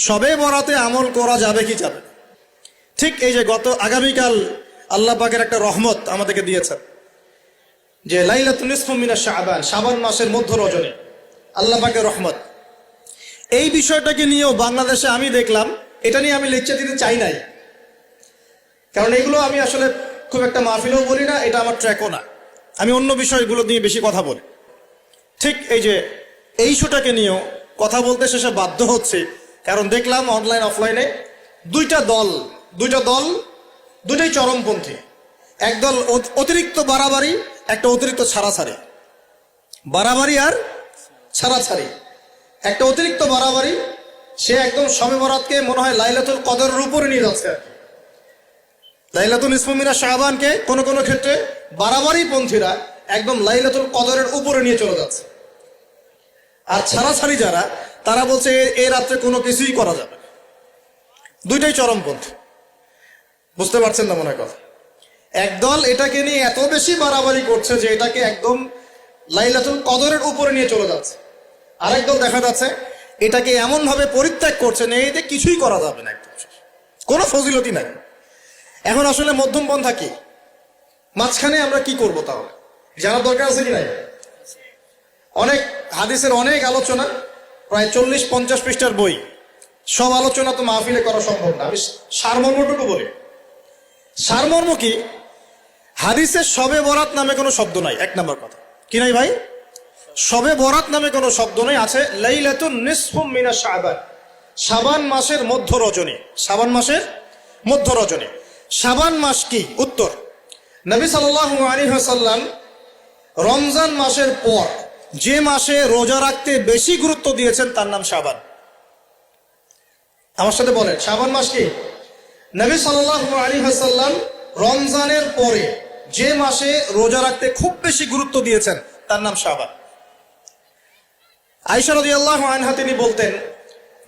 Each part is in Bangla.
শবে বরাতে আমল করা যাবে কি যাবে না? ঠিক এই যে আগামীকাল আল্লাহ পাকের একটা রহমত আমাদেরকে দিয়েছেন যে লাইলাতুল নিসফু মিনাশ শাবান, শাবান মাসের মধ্য রজনী আল্লাহ পাকের রহমত। এই বিষয়টাকে নিয়েও বাংলাদেশে আমি দেখলাম, এটা নিয়ে আমি লেকচার দিতে চাই নাই, কারণ এগুলো আমি আসলে খুব একটা মাহফিলেও বলি না, এটা আমার ট্র্যাকও না। আমি অন্য বিষয়গুলো নিয়ে বেশি কথা বলি। ঠিক এই যে এই ইস্যুটাকে নিয়েও কথা বলতে শেষে বাধ্য হচ্ছে, কারণ দেখলাম অনলাইন অফলাইনে দুইটা দল দুটাই চরমপন্থী। একদল অতিরিক্ত বাড়াবাড়ি, একটা অতিরিক্ত ছাড়াছাড়ি। বাড়াবাড়ি আর ছাড়াছাড়ি। একটা অতিরিক্ত বাড়াবাড়ি, সে একদম শবে বরাতকে মনে হয় লাইলাতুল কদরের উপরে নিয়ে যাচ্ছে আর কি। লাইলাতুল নিসফু মিনাশ শাবানকে কোনো কোনো ক্ষেত্রে বাড়াবাড়ি পন্থীরা একদম লাইলাতুল কদরের উপরে নিয়ে চলে যাচ্ছে। আর ছাড়াছাড়ি যারা, তারা বলছে এই রাত্রে কোনো কিছুই করা যাবে না। দুইটাই চরমপন্থী, বুঝতে পারছেন না মনে হয় কথা। একদল এটাকে নিয়ে এত বেশি বাড়াবাড়ি করছে যে এটাকে একদম লাইলাতুল কদরের উপরে নিয়ে চলে যাচ্ছে। আরেক দল দেখা যাচ্ছে এটাকে এমন ভাবে পরিত্যাগ করছে না, এতে কিছুই করা যাবে না, একদম কোনো ফজিলতি নাই। এখন আসলে মধ্যম পন্থা কি? মাঝখানে আমরা কি করব তাহলে? জানার দরকার আছে কি নাই? অনেক হাদিসের অনেক আলোচনা, প্রায় 40-50 পৃষ্ঠার বই, সব আলোচনা তো মাহফিলে করা সম্ভব না। আমি সারমর্মটুকু বলি। সারমর্ম কি? হাদিসের শবে বরাত নামে কোনো শব্দ নাই, এক নম্বর কথা। কি নাই ভাই? শবে বরাত নামে কোনো শব্দ নেই। আছে লাইলাতুন নিসফু মিনাশ শাবান, শাবান মাসের মধ্য রজনী। শাবান মাসের মধ্য রজনী। শাবান মাস কি? উত্তর, নবী সাল্লাল্লাহু আলাইহি ওয়াসাল্লাম রমজান মাসের পর যে মাসে রোজা রাখতে বেশি গুরুত্ব দিয়েছেন তার নাম শাবান। আমার সাথে বলেন, শাবান মাস কি? নবী সাল্লাল্লাহু আলাইহি ওয়াসাল্লাম রমজানের পরে যে মাসে রোজা রাখতে খুব বেশি গুরুত্ব দিয়েছেন তার নাম শাবান। আয়েশা রাদিয়াল্লাহু আনহা তিনি বলতেন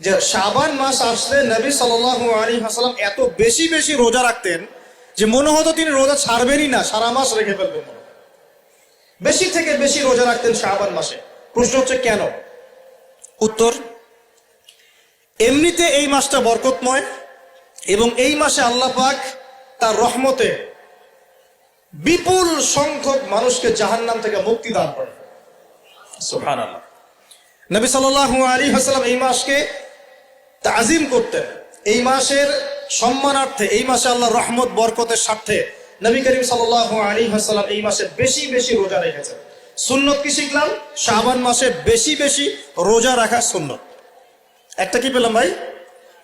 যে শাবান মাস আসলে নবী সাল্লাল্লাহু আলাইহি ওয়াসাল্লাম এত বেশি বেশি রোজা রাখতেন যে মনে হতো তিনি রোজা ছাড়বেনই না, সারা মাস রেখে ফেলবেন। বেশি থেকে বেশি রোজা রাখতেন শাবান মাসে। প্রশ্ন হচ্ছে কেন? উত্তর, এমনিতে এই মাসটা বরকতময় এবং এই মাসে আল্লাহ পাক তার রহমতে বিপুল সংখ্যক মানুষকে জাহান্নাম থেকে মুক্তি দান করেন। সুবহানাল্লাহ। নবী সাল্লাল্লাহু আলাইহি ওয়াসাল্লাম এই মাসকে তাজিম করতেন। এই মাসের সম্মানার্থে, এই মাসে আল্লাহর রহমত বরকতের স্বার্থে নবী করিম সাল্লাল্লাহু আলাইহি ওয়াসাল্লাম এই মাসে বেশি বেশি রোজা রেখেছেন। সুন্নত কি শিখলাম? শাবান মাসে বেশি বেশি রোজা রাখা সুন্নত। একটা কি পেলাম ভাই?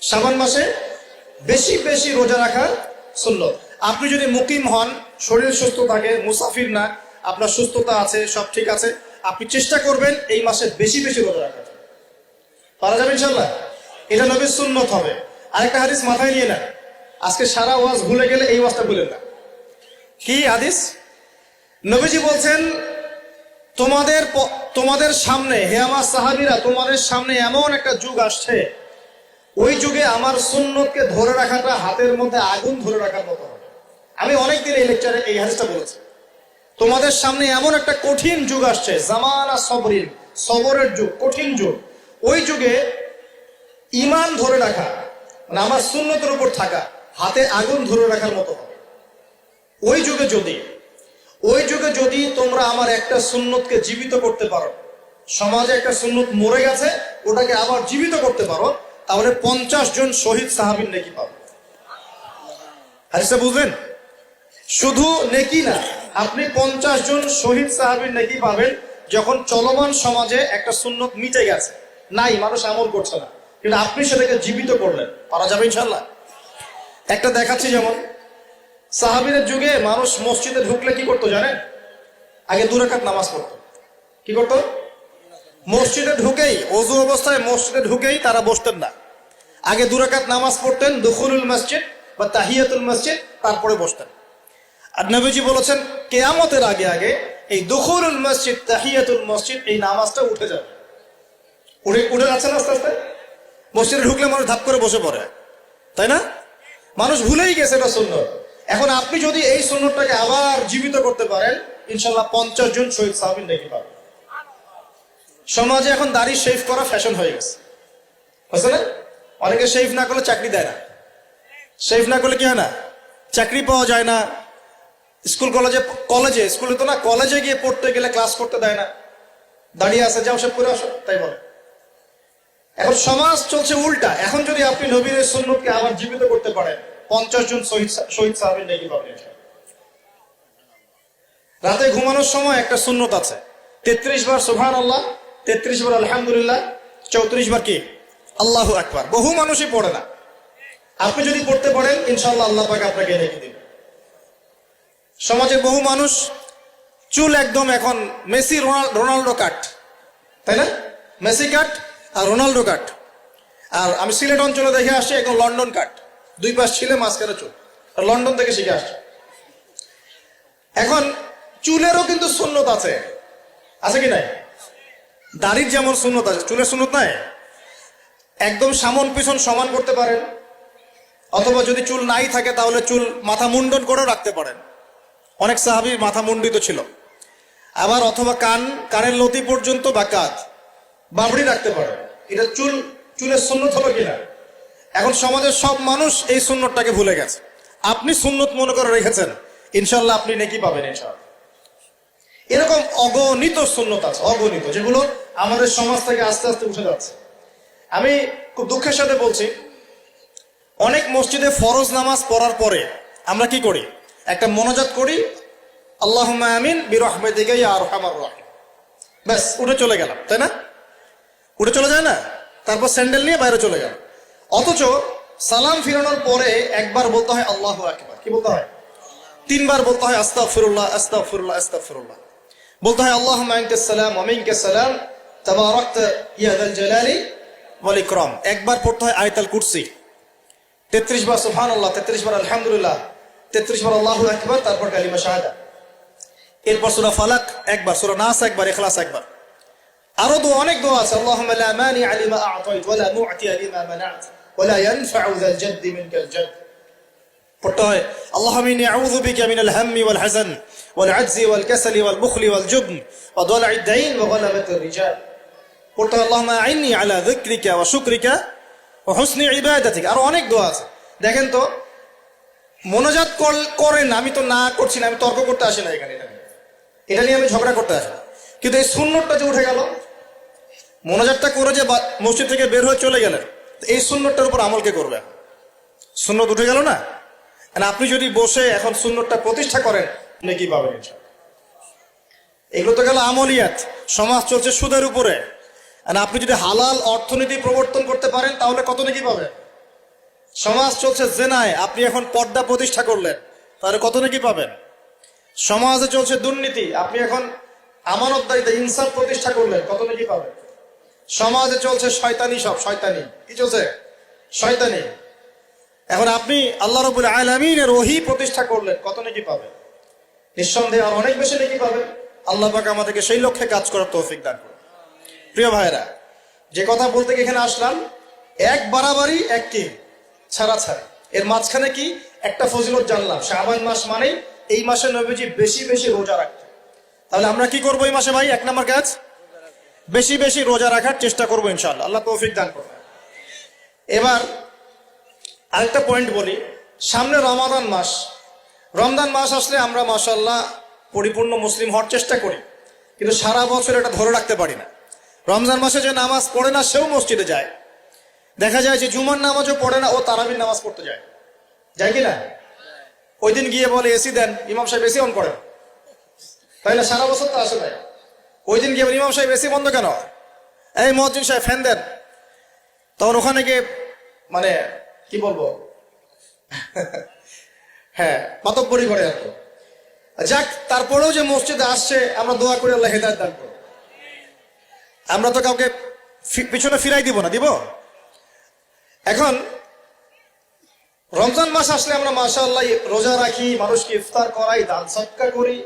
শাবান মাসে বেশি বেশি রোজা রাখা সুন্নত। আপনি যদি মুকিম হন, শরীর সুস্থ থাকে, মুসাফির না, আপনার সুস্থতা আছে, সব ঠিক আছে, আপনি চেষ্টা করবেন এই মাসে বেশি বেশি রোজা রাখার। পারা যাবে ইনশাআল্লাহ? এটা নবীর সুন্নত হবে। আরেকটা হাদিস মাথায় নিয়ে নেন, আজকে সারা ওয়াজ ভুলে গেলে এই ওয়াজটা ভুলেন না। কি হাদিস? নবীজি বলছেন, তোমাদের সামনে, হে আমার সাহাবীরা, তোমাদের সামনে এমন একটা যুগ আসছে, ওই যুগে আমার সুন্নতকে ধরে রাখাটা হাতের মধ্যে আগুন ধরে রাখার মতো হবে। আমি অনেকদিন এই লেকচারে এই হাদিসটা বলেছি। তোমাদের সামনে এমন একটা কঠিন যুগ আসছে, জামানা সবরিন, সবরের যুগ, কঠিন যুগ। ওই যুগে ঈমান ধরে রাখা, মানে আমার সুন্নতের উপর থাকা, হাতে আগুন ধরে রাখার মতো হবে। ওই যুগে যদি তোমরা আমার একটা সুন্নতকে জীবিত করতে পারো, সমাজে একটা সুন্নত মরে গেছে, ওটাকে আবার জীবিত করতে পারো, তাহলে 50 জন শহীদ সাহাবীর নেকি পাবে। হাদিসটা বুঝলেন? শুধু নেকি না, আপনি 50 জন শহীদ সাহাবীর নেকি পাবেন যখন চলমান সমাজে একটা সুন্নত মিটে গেছে, নাই, মানুষ আমল করছে না, কিন্তু আপনি সেটাকে জীবিত করলেন। পারা যাবে ইনশাআল্লাহ? একটা দেখাচ্ছি, যেমন সাহাবীদের যুগে মানুষ মসজিদে ঢুকলে কি করতো জানেন? আগে 2 রাকাত নামাজ পড়তো। কি করতো? মসজিদে ঢুকেই, ওযু অবস্থায় মসজিদে ঢুকেই তারা বসতেন না, আগে 2 রাকাত নামাজ পড়তেন, দুখুলুল মসজিদ বা তাহিয়াতুল মসজিদ, তারপরে বসতেন। আর নবীজি বলেছেন কিয়ামতের আগে আগে এই দুখুলুল মসজিদ, তাহিয়াতুল মসজিদ, এই নামাজটা উঠে যাবে। উঠে যাচ্ছে না আস্তে আস্তে। মসজিদে ঢুকলে মানুষ ধাপ করে বসে পড়ে, তাই না? মানুষ ভুলেই গেছে এটা সুন্নত। এখন আপনি যদি এই সুন্নতটাকে আবার জীবিত করতে পারেন, ইনশাআল্লাহ 50 জন শহীদ সাহাবীর নেকি পাবেন। সমাজে এখন দাড়ি শেভ করা ফ্যাশন হয়ে গেছে, বুঝছেন না? অনেকে শেভ না করলে চাকরি দেয় না, শেভ না করলে কি হয় না, চাকরি পাওয়া যায় না। স্কুলে তো না, কলেজে গিয়ে পড়তে গেলে ক্লাস করতে দেয় না, দাঁড়িয়ে আছে, যাও সব করে আসো, তাই বলে। এখন সমাজ চলছে উল্টা। এখন যদি আপনি নবীর সুন্নতকে আবার জীবিত করতে পারেন, 50 জন শহীদ সাহাবীর নেকি পাবেন। রাতে ঘুমানোর সময় একটা সুন্নত আছে, 33 বার সুবহানাল্লাহ, 33 বার আলহামদুলিল্লাহ, 34 বার কি আল্লাহু আকবার। বহু মানুষই পড়ে না। আপনি যদি পড়তে পারেন, ইনশাআল্লাহ আল্লাহ পাক আপনাকে নেকি দিবেন। সমাজের বহু মানুষ চুল একদম এখন মেসি রোনাল্ডো কাট, তাই না? মেসি কাট আর রোনাল্ডো কাট। আর আমি সিলেট অঞ্চলে দেখে আসছি এখন লন্ডন কাট, দুই পাশ ছিলে মাঝখানে চুল, লন্ডন থেকে শিখে আসছে। এখন চুলেরও কিন্তু সুন্নত আছে, আছে কি নাই? দাড়ির যেমন সুন্নত আছে, চুলের সুন্নত নাই। একদম সামন পিছন সমান করতে পারেন, অথবা যদি চুল নাই থাকে তাহলে চুল মাথা মুন্ডন করে রাখতে পারেন। অনেক সাহাবী মাথা মুন্ডিত ছিল। আবার অথবা কানের লতি পর্যন্ত বা কাঁধ বাবড়ি রাখতে পারেন। এটা চুলের সুন্নত হলো কিনা? এখন সমাজের সব মানুষ এই সুন্নতটাকে ভুলে গেছে। আপনি সুন্নত মনে করে রেখেছেন, ইনশাল্লাহ আপনি নেকি পাবেন ইনশাআল্লাহ। এরকম অগণিত সুন্নত আছে, অগণিত, যেগুলো আমাদের সমাজ থেকে আস্তে আস্তে উঠে যাচ্ছে। আমি খুব দুঃখের সাথে বলছি, অনেক মসজিদে ফরজ নামাজ পড়ার পরে আমরা কি করি? একটা মোনাজাত করি, আল্লাহুম্মা আমিন বিরহমাতিকা ইয়া আরহামার রাহিম, ব্যাস উঠে চলে গেলাম, তাই না? উঠে চলে যায় না? তারপর স্যান্ডেল নিয়ে বাইরে চলে গেল। অথচ সালাম ফিরানোর পরে একবার বলতে হয় আল্লাহু আকবার। কি বলতে হয়? 3 বার বলতে হয় আস্তাগফিরুল্লাহ আস্তাগফিরুল্লাহ আস্তাগফিরুল্লাহ। বলতে হয় আল্লাহুম্মা আনতাস সালাম ওয়া মিনকাস সালাম তাবারাকতা ইয়া যাল জালালি ওয়াল ইকরাম। একবার পড়তে হয় আয়াতুল কুরসি, 33 বার সুবহানাল্লাহ, 33 বার আলহামদুলিল্লাহ, 33 বার আল্লাহু আকবার, তারপর কালিমা শাহাদা। এরপর সূরা ফালাক একবার, সূরা নাস একবার, ইখলাস একবার। আরো অনেক দোয়া আছে, আল্লাহুম্মা লা মানিআ লিমা আ'তাইত ওয়া লা মু'তিয়া লিমা মানা'ত ওয়া লা ইয়ানফা'ু যাল জাদ্দি মিনকাল জাদ। পড়তে হয় আল্লাহুম্মা ইন্নী আউযু বিকা মিনাল হাম্মি ওয়াল হাযান ওয়াল আজজি ওয়াল কাসালি ওয়াল বুখলি ওয়াল জুবন ওয়া দালা'id দাইন ওয়া গালাবাতির রিজাল। পড়তে হয় আল্লাহুম্মা আ'ইন্নী আলা যিকরিকা ওয়া শুকরিকা ওয়া হুসনি ইবাদাতিক। আরো অনেক দোয়া আছে। দেখেন তো, মোনাজাত করেন, আমি তো না করছি না, আমি তর্ক করতে আসি না এখানে, এটা নিয়ে আমি ঝগড়া করতে আসি না। কিন্তু এই সুন্নতটা যে উঠে গেল, মোনাজাতটা করে যে মসজিদ থেকে বের হয়ে চলে গেলেন, এই সুন্নতটার উপর আমল কে করবে? সুন্নত উঠে গেল না? আপনি যদি বসে এখন সুন্নতটা প্রতিষ্ঠা করেন, নেকি পাবেন ইনশাআল্লাহ। এগুলো তো গেল আমলিয়াত। সমাজ চলছে সুদের উপরে, আপনি যদি হালাল অর্থনীতি প্রবর্তন করতে পারেন তাহলে কত নেকি পাবেন? সমাজ চলছে জেনায়, আপনি এখন পর্দা প্রতিষ্ঠা করলেন, তাহলে কত নেকি পাবেন? সমাজে চলছে দুর্নীতি, আপনি এখন আমানতদারিতা ইনসাফ প্রতিষ্ঠা করলেন, কত নেকি পাবেন? সমাজে চলছে শয়তানি, সব শয়তানি। কি চলছে? শয়তানি। এখন আপনি আল্লাহ রাব্বুল আলামিনের ওহী প্রতিষ্ঠা করলেন, কত নেকি পাবেন? নিঃসন্দেহে আর অনেক বেশি নেকি পাবেন। আল্লাহ পাক আমাদেরকে সেই লক্ষ্যে কাজ করার তৌফিক দান করুন। প্রিয় ভাইরা, যে কথা বলতে এখানে আসলাম, এক বাড়াবাড়ি এক কি ছাড়াছাড়ি, এর মাঝখানে কি একটা ফজিলত জানলাম। শাবান মাস মানেই এই মাসে নবীজি বেশি বেশি রোজা রাখতেন। তাহলে আমরা কি করবো এই মাসে ভাই? 1 নম্বর কাজ, বেশি বেশি রোজা রাখার চেষ্টা করবো ইনশাআল্লাহ। আল্লাহ তৌফিক দান করবেন। এবার আরেকটা পয়েন্ট বলি, সামনে রমাদান মাস। রমজান মাস আসলে আমরা মাশাআল্লাহ পরিপূর্ণ মুসলিম হওয়ার চেষ্টা করি, কিন্তু সারা বছর এটা ধরে রাখতে পারি না। রমজান মাসে যে নামাজ পড়ে না সেও মসজিদে যায়। দেখা যায় যে জুমার নামাজও পড়ে না, ও তারাবির নামাজ পড়তে যায়, যায় কিনা? ওই দিন গিয়ে বলে এসি দেন, ইমাম সাহেব এসি অন করেন, তাই না? সারা বছর তো আসে নাই। ওই দিন গিয়ে ইমাম সাহেব এসি বন্ধ কেন? এই মুয়াজ্জিন সাহেব ফ্যান দেন। তখন ওখানে গিয়ে মানে কি বলবো, হ্যাঁ মাতব্বরি করে আর কি। যাক, তারপরেও যে মসজিদে আসছে, আমরা দোয়া করি আল্লাহ হেদায়েত দান করুন। আমরা তো কাউকে পিছনে ফিরাই দিব না, দিব? এখন রমজান মাস আসলে আমরা মাশাআল্লাহ রোজা রাখি, মানুষকে ইফতার করাই, দান সদকা করি,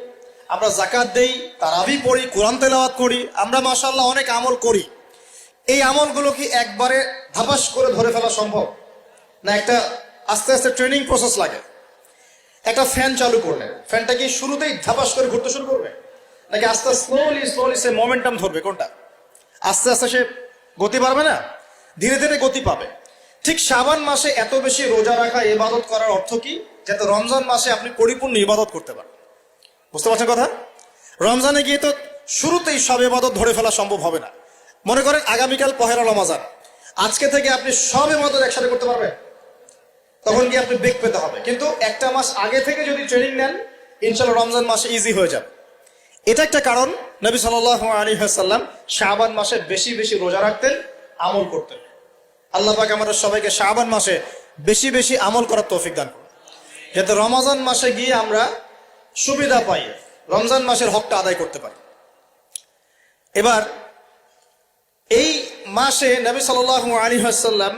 আমরা যাকাত দেই, তারাবি পড়ি, কোরআন তেলাওয়াত করি, আমরা মাশাআল্লাহ অনেক আমল করি। এই আমলগুলো কি একবারে ধাপাস করে ধরে ফেলা সম্ভব না? একটা আস্তে আস্তে ট্রেনিং প্রসেস লাগে। একটা ফ্যান চালু করলে ফ্যানটা কি শুরুতেই ধাপাস করে ঘুরতে শুরু করবে, নাকি আস্তে স্লোলি স্লোলি সে মোমেন্টাম ধরবে? কোনটা? আস্তে আস্তে সে গতি পাবে না, ধীরে ধীরে গতি পাবে। ঠিক শাবান মাসে এত বেশি রোজা রাখা, ইবাদত করার অর্থ কি? যাতে রমজান মাসে আপনি পরিপূর্ণ ইবাদত করতে পারেন। বুঝতে পারছেন কথা? রমজানে গিয়ে তো শুরুতেই সব ইবাদত ধরে ফেলা সম্ভব হবে না। মনে করেন আগামীকাল পহেলা রমজান, আজকে থেকে আপনি সব ইবাদত একসাথে করতে পারবেন? তখন কি আপনি বেগ পেতে হবে। কিন্তু একটা মাস আগে থেকে যদি ট্রেনিং নেন, ইনশাআল্লাহ রমজান মাসে ইজি হয়ে যাবে। এটা একটা কারণ নবী সাল্লাল্লাহু আলাইহি ওয়াসাল্লাম শাবান মাসে বেশি বেশি রোজা রাখতেন, আমল করতেন। আল্লাহ পাক আমাদের সবাইকে শাবান মাসে বেশি বেশি আমল করার তৌফিক দান করুন, যাতে রমজান মাসে গিয়ে আমরা সুবিধা পাই, রমজান মাসের হকটা আদায় করতে পারি। এবার এই মাসে নবী সাল্লাল্লাহু আলাইহি ওয়াসাল্লাম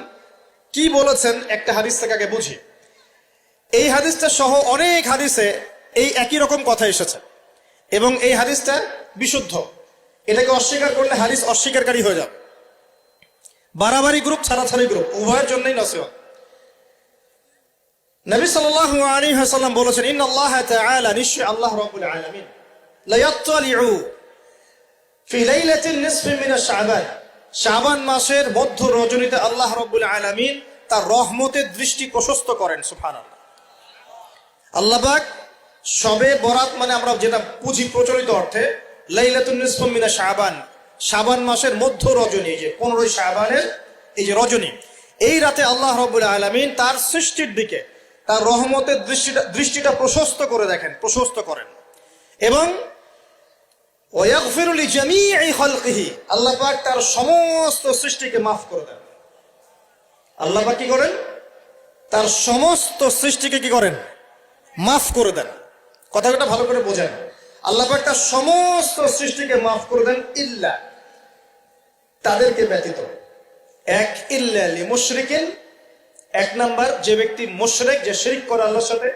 কি বলেছেন একটা হাদিস থেকে আগে বুঝি। এই হাদিসটা সহ অনেক হাদিসে এই একই রকম কথা এসেছে এবং এই হাদিসটা বিশুদ্ধ। এটাকে অস্বীকার করলে হাদিস অস্বীকারী হয়ে যাবে। বাড়াবাড়ি গ্রুপ, ছাড়াছাড়ি গ্রুপ, উভয়ের জন্যই নসিহত। নবী সাল্লাল্লাহু আলাইহি ওয়াসাল্লাম বলেছেন, ইন্নাল্লাহ তাআলা, নিশ্চয় আল্লাহ রাব্বুল আলামিন, লা ইয়াত্তালিউ ফি লাইলাতিন নিসফি মিন শাবান, শাবান মাসের মধ্য রজনীতে আল্লাহ রাব্বুল আলামিন তার রহমতের দৃষ্টি প্রশস্ত করেন। সুবহানাল্লাহ। আল্লাহ পাক শবে বরাত মানে আমরা যেটা বুঝি প্রচলিত অর্থে, লাইলাতুন নিসফি মিন শাবান, শাবান মাসের মধ্য রজনী, যে 15 শাবানের এই যে রজনী, এই রাতে আল্লাহ রাব্বুল আলামিন তার সৃষ্টির দিকে তার রহমতের দৃষ্টিটা প্রশস্ত করে দেখেন, প্রশস্ত করেন। এবং ওয়াগফিরু লিজামিই খালকিহি, আল্লাহ পাক তার সমস্ত সৃষ্টিকে মাফ করে দেন। আল্লাহ পাক কি করেন? তার সমস্ত সৃষ্টিকে কি করেন? মাফ করে দেন। কথাটা ভালো করে বোঝেন। আল্লাহ পাক তার সমস্ত সৃষ্টিকে মাফ করে দেন, ইল্লা, তাদেরকে ব্যতীত। এক, ইল্লা লিমুশরিকিন, এক নাম্বার যে ব্যক্তি মুশরিক, যে শিরক করে আল্লাহর সাথে,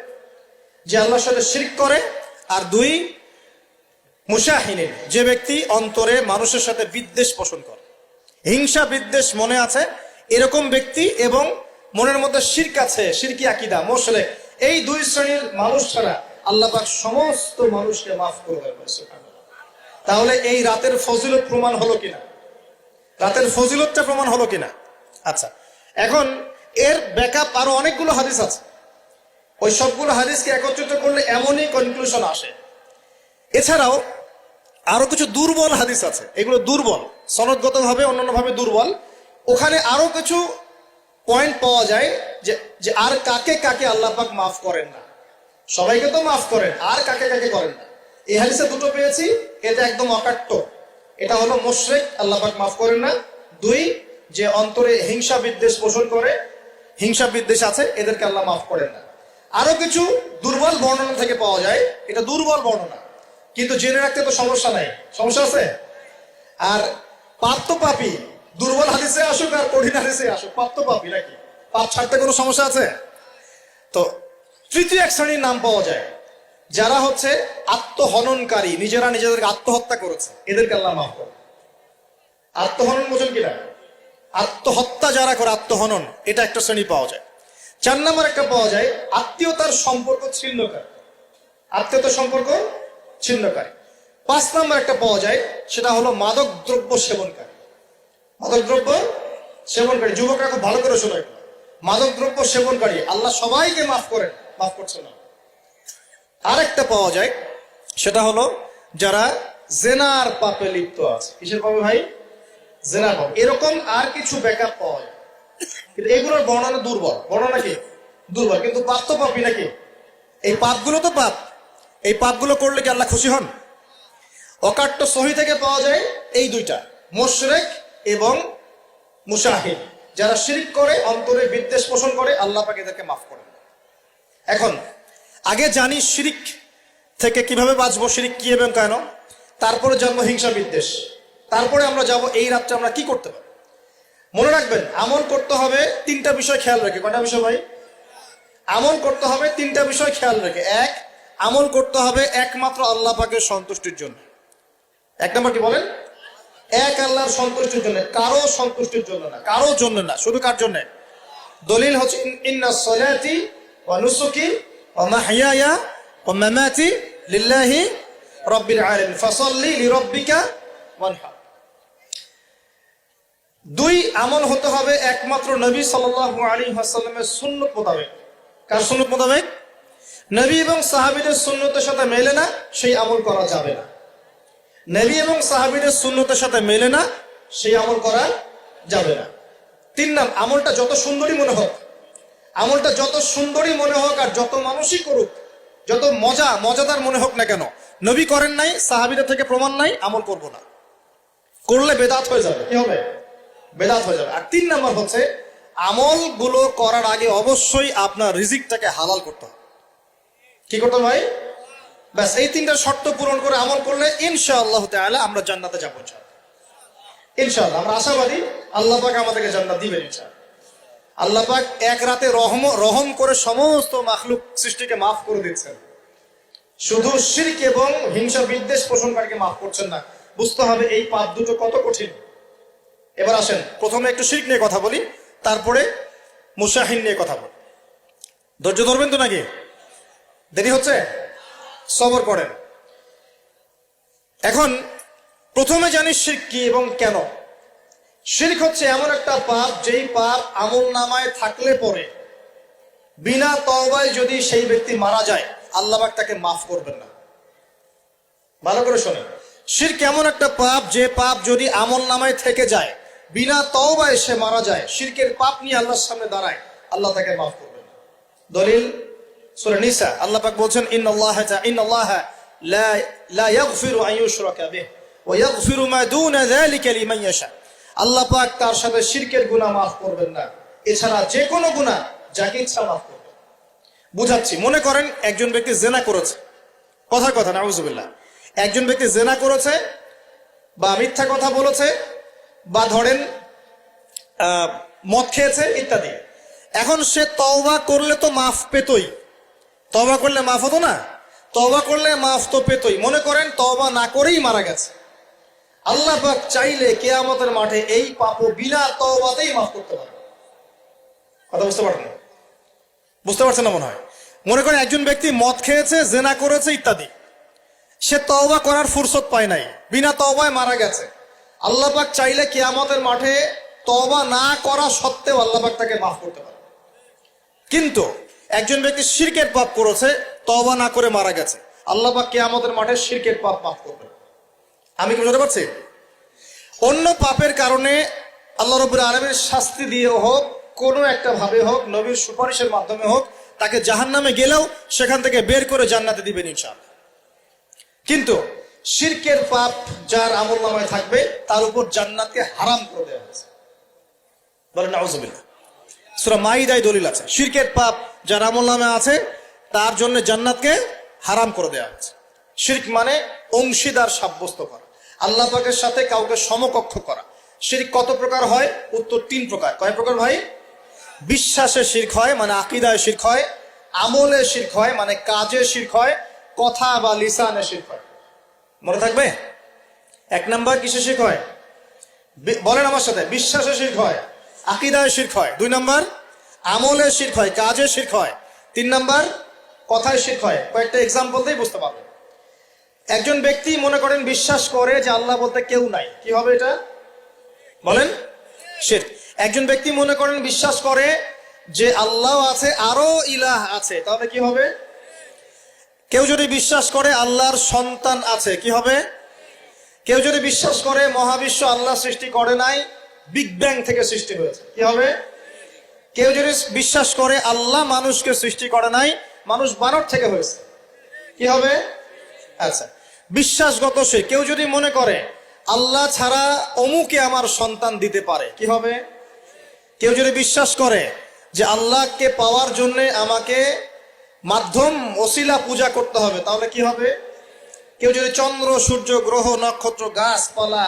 যে আল্লাহর সাথে শিরক করে। আর দুই, মুশাহিনিন, যে ব্যক্তি অন্তরে মানুষের সাথে বিদ্বেষ পোষণ করে, হিংসা বিদ্বেষ মনে আছে এরকম ব্যক্তি, এবং মনের মধ্যে শিরক আছে, শিরকি আকীদা, মুশরিক, এই দুই শ্রেণীর মানুষ ছাড়া আল্লাহ পাক সমস্ত মানুষকে মাফ করে দেন। সুবহানাল্লাহ। তাহলে এই রাতের ফজিলত প্রমাণ হলো কিনা? রাতের ফজিলতটা প্রমাণ হলো কিনা? আচ্ছা, এখন এর ব্যাকআপ আরো অনেকগুলো হাদিস আছে। ওই সবগুলো হাদিসকে একত্রিত করলে এমনই কনক্লুশন আসে। এছাড়াও আরো কিছু দুর্বল হাদিস আছে, এগুলো দুর্বল, সনদগতভাবে অন্যান্যভাবে দুর্বল। ওখানে আরো কিছু পয়েন্ট পাওয়া যায় যে আর কাকে কাকে আল্লাহ পাক মাফ করেন না। সবাইকে তো মাফ করেন, আর কাকে কাকে করেন না। এই হাদিসে দুটো পেয়েছি, এটা একদম অকাট্য। এটা হলো মুশরিক, আল্লাহ পাক মাফ করেন না। দুই, যে অন্তরে হিংসা বিদ্বেষ পোষণ করে, হিংসা বিদ্বেষ আছে, এদেরকে আল্লাহ মাফ করেন না। আরো কিছু দুর্বল বর্ণনা থেকে পাওয়া যায়, এটা দুর্বল বর্ণনা, কিন্তু জেনে রাখতে তো সমস্যা নাই। সমস্যা আছে? আর পাপ তো পাপী, দুর্বল হাদিসে আসুক আর কঠিন হাদিসে আসুক, পাপ তো পাপী নাকি? পাপ ছাড়তে কোনো সমস্যা আছে? তো তৃতীয় এক শ্রেণীর নাম পাওয়া যায়, যারা হচ্ছে আত্মহননকারী, নিজেরা নিজেদেরকে আত্মহত্যা করেছে, এদেরকে আল্লাহ মাফ করে। আত্মহনন বোঝেন কিনা? আত্মহত্যা যারা করে, আত্মহনন, এটা একটা শ্রেণী পাওয়া যায়। 4 নম্বর একটা পাওয়া যায় আত্মীয়তার সম্পর্ক ছিন্নকারী, আত্মীয়তার সম্পর্ক ছিন্নকারী। 5 নম্বর একটা পাওয়া যায়, সেটা হলো মাদক দ্রব্য সেবনকারী। মাদক দ্রব্য সেবনকারী, যুবকরা খুব ভালো করে শোনায়, মাদক দ্রব্য সেবনকারী আল্লাহ সবাইকে মাফ করেন, মাফ করছে না। আরেকটা পাওয়া যায়, সেটা হলো যারা জেনার পাপে লিপ্ত আছে। কিসের পাপে ভাই? জেনার পাপ। এরকম আর কিছু ব্যাকআপ পাওয়া যায়, কিন্তু এগুলোর বর্ণনা দুর্বল। বর্ণনা কি? দুর্বল, কিন্তু পাপ তো পাপই নাকি? এই পাপগুলো তো পাপ, এই পাপগুলো করলে কি আল্লাহ খুশি হন? অকাট্য সহি থেকে পাওয়া যায় এই দুইটা, মুশরিক এবং মুশাহিদ, যারা শিরক করে, অন্তরে বিদ্বেষ পোষণ করে, আল্লাহ পাক এদেরকে মাফ করেন। এখন আগে জানি শিরক থেকে কিভাবে বাঁচবো, শিরক কি এবং কেন, তারপরে জানবো হিংসা বিদ্বেষ, তারপরে আমরা যাব এই রাত্রে আমরা কি করতে পারি। মনে রাখবেন, আমল করতে হবে 3টা বিষয় খেয়াল রেখে। কয়টা বিষয় ভাই? আমল করতে হবে 3টা বিষয় খেয়াল রেখে। এক, আমল করতে হবে একমাত্র আল্লাহ পাকের সন্তুষ্টির জন্য। 1 নম্বর কি বলেন? এক আল্লাহর সন্তুষ্টির জন্য, কারো সন্তুষ্টির জন্য না, কারো জন্য না, শুধু কার জন্য? দলিল হচ্ছে ইন্নাস সালাতি ওয়া নুসুকি ওয়া মাহইয়ায়া ওয়া মামাতি লিল্লাহি রাব্বিল আলামিন ফাসাল্লি লিরাব্বিকা ওয়ানহার। দুই, আমল হতে হবে একমাত্র নবী সাল্লাল্লাহু আলাইহি ওয়াসাল্লামের সুন্নত মোতাবেক। কার সুন্নত মোতাবেক? নবী এবং সাহাবীদের সুন্নতের সাথে মেলে না, সেই আমল করা যাবে না। নবী এবং সাহাবীদের সুন্নতের সাথে মেলে না, সেই আমল করা যাবে না। তিন নাম, আমলটা যত সুন্দরী মনে হোক, আমলটা যত সুন্দরী মনে হোক আর যত মানুষই করুক, যত মজাদার মনে হোক না কেন, নবী করেন নাই, সাহাবীদের থেকে প্রমাণ নাই, আমল করব না। করলে বেদাত হয়ে যাবে। কি হবে? বেদাত হয়ে যাবে। আর তিন নাম্বার হচ্ছে, আমলগুলো করার আগে অবশ্যই আপনার রিজিকটাকে হালাল করতে হবে। কি করতে হবে ভাই? ব্যাস, এই তিনটা শর্ত পূরণ করে আমল করলে ইনশাআল্লাহ তাআলা আমরা জান্নাতে যাবো ইনশাআল্লাহ। আমরা আশাবাদী আল্লাহ পাক আমাদেরকে জান্নাত দিবেন ইনশাআল্লাহ। আল্লাহ পাক এক রাতে রহম করে সমস্ত মাখলুক সৃষ্টিকে মাফ করে দিচ্ছেন, শুধু শিরক এবং হিংসা বিদ্বেষ পোষণকারীকে মাফ করছেন না। বুঝতে হবে এই পাপ দুটো কত কঠিন। এবার আসেন, প্রথমে একটু শিরক নিয়ে কথা বলি, তারপরে মুশাহিন নিয়ে কথা বলি। ধৈর্য ধরবেন তো নাকি? দেরি হচ্ছে? সবর করেন। এখন প্রথমে জানি শিরক কি এবং কেন। শিরক হচ্ছে এমন একটা পাপ, যেই পাপ আমল নামায় থাকলে পরে বিনা তওবায় যদি সেই ব্যক্তি মারা যায়, আল্লাহ পাক তাকে মাফ করবেন না। ভালো করে শোনেন, শিরক এমন একটা পাপ, যে পাপ যদি আমল নামায় থেকে যায়, বিনা তওবায় সে মারা যায়, শিরকের পাপ নিয়ে আল্লাহর সামনে দাঁড়ায়, আল্লাহ তাকে মাফ করবেন না। দলিল সূরা নিসা, আল্লাহ পাক বলছেন, ইন্নাল্লাহা লা ইয়াগফিরু আন ইউশরাকা বিহি ওয়া ইয়াগফিরু মা দুনা যালিকা লিমান ইয়াশা। আল্লাহ পাক তার সাথে শিরকের গুনাহ মাফ করবেন না, এছাড়া যে কোনো গুনাহ যাকে ইচ্ছা মাফ করবেন। বুঝাচ্ছি, মনে করেন একজন ব্যক্তি জেনা করেছে, কথার কথা নাউযুবিল্লাহ, একজন ব্যক্তি জেনা করেছে বা মিথ্যা কথা বলেছে বা ধরেন মদ খেয়েছে ইত্যাদি। এখন সে তওবা করলে তো মাফ পেতই, তওবা করলে মাফ হতো না? তওবা করলে মাফ তো পেতই। মনে করেন তওবা না করেই মারা গেছে, আল্লাহ পাক চাইলে কিয়ামতের মাঠে এই পাপও বিনা তওবাতেই মাফ করতে পারে। কথা বুঝতে পারছেন? বুঝতে পারছেন না মনে হয়। মনে করেন একজন ব্যক্তি মদ খেয়েছে, জেনা করেছে ইত্যাদি, সে তওবা করার ফুরসত পায় নাই, বিনা তওবায় মারা গেছে। আল্লাহ পাক চাইলে কিয়ামতের মাঠে তওবা না করা সত্ত্বেও আল্লাহ পাক তাকে মাফ করতে পারে। কিন্তু একজন ব্যক্তি শিরকের পাপ করেছে, তওবা না করে মারা গেছে, আল্লাহ পাক কিয়ামতের মাঠে শিরকের পাপ মাফ করবে। আমি কি বুঝতে পারছি? অন্য পাপের কারণে আল্লাহ রাব্বুল আলামিন শাস্তি দিয়ে হোক, কোনো একটা ভাবে হোক, নবীর সুপারিশের মাধ্যমে হোক, তাকে জাহান্নামে গেলেও সেখান থেকে বের করে জান্নাতে দিবেন ইনশাআল্লাহ। কিন্তু শিরকের পাপ যার আমলনামায় থাকবে, তার উপর জান্নাতকে হারাম করে দেওয়া হয়েছে। বলেন নাউযুবিল্লাহ। সূরা মাইদায় দলিল আছে, শিরকের পাপ যার আমলনামায় আছে তার জন্য জান্নাতকে হারাম করে দেওয়া হয়েছে। শিরক মানে অংশীদার সাব্যস্ত করা, আল্লাহ পাকের সাথে কাউকে সমকক্ষ করা। শিরক কত প্রকার হয়? উত্তর 3 প্রকার। কয় প্রকার ভাই? বিশ্বাসে শিরক হয়, মানে আকীদায় শিরক হয়। আমলে শিরক হয়, মানে কাজে শিরক হয়। কথা বা লিসানে শিরক হয়। মনে থাকবে? 1 নাম্বার কিসে শিরক হয়? বলেন আমার সাথে। বিশ্বাসে শিরক হয়, আকীদায় শিরক হয়। 2 নাম্বার আমলে শিরক হয়, কাজে শিরক হয়। 3 নাম্বার কথায় শিরক হয়। কয়েকটা এক্সাম্পল দিয়ে বুঝতে পারবেন। একজন ব্যক্তি মনে করেন বিশ্বাস করে যে আল্লাহ বলতে কেউ নাই, কি হবে এটা? বলেন শিরক। একজন ব্যক্তি মনে করেন বিশ্বাস করে যে আল্লাহ আছে, আরো ইলাহ আছে, তাহলে কি হবে? কেউ যদি বিশ্বাস করে আল্লাহর সন্তান আছে, কি হবে? কেউ যদি বিশ্বাস করে মহাবিশ্ব আল্লাহ সৃষ্টি করে নাই, বিগ ব্যাং থেকে সৃষ্টি হয়েছে, কি হবে? কেউ যদি বিশ্বাস করে আল্লাহ মানুষকে সৃষ্টি করে নাই, মানুষ বানর থেকে হয়েছে, কি হবে? আচ্ছা, বিশ্বাসগত শিরক। কেউ যদি মনে করে আল্লাহ ছাড়া অমুকে আমার সন্তান দিতে পারে, কি হবে? কেউ যদি বিশ্বাস করে যে আল্লাহকে পাওয়ার জন্য আমাকে মাধ্যম ওসিলা পূজা করতে হবে, তাহলে কি হবে? কেউ যদি চন্দ্র, সূর্য, গ্রহ, নক্ষত্র, গাছপালা,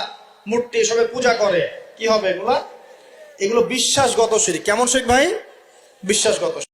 মূর্তি এসবে পূজা করে, কি হবে? এগুলো বিশ্বাসগত শিরক। কেমন শিরক ভাই? বিশ্বাসগত।